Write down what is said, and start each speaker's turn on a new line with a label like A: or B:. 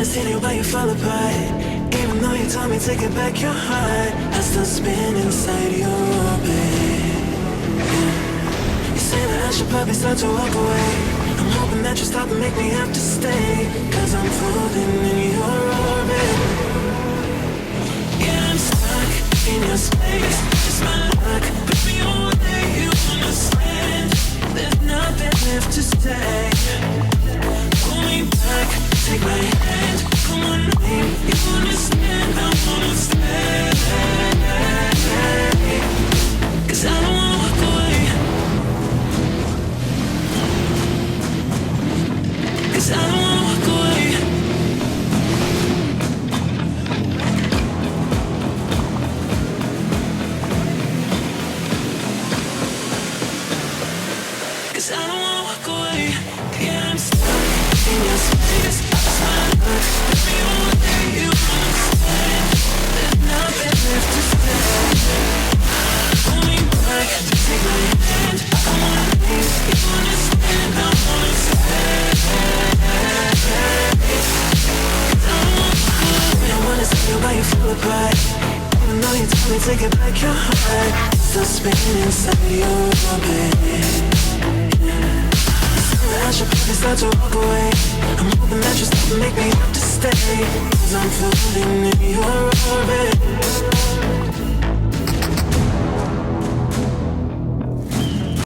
A: honest, hit it while you fall apart. Even though you told me to get back your heart, I still spin inside your orbit. You say that I should probably start to walk away. I'm hoping that you stop and make me have to stay, cause I'm floating in your orbit. Yeah, I'm stuck in your space, just my luck. Put me on where you understand. There's nothing left to say. Pull me back, take my hand, call my name. You understand, I wanna stay. Cause I don't wanna walk away. Cause I don't wanna walk away. Cause I don't wanna walk away. Yeah, I'm stuck in your space. Just my luck. Put me on there, you understand. There's nothing left to say. Pull me back, take my hand. I wanna leave, you understand. I wanna stay. Cause I don't wanna walk away. I wanna see why you fall apart. Even though you told me to get back your heart, still spinning inside your orbit. I should probably start to walk away. I'm hoping that you stop and make me have to stay, cause I'm floating in your orbit.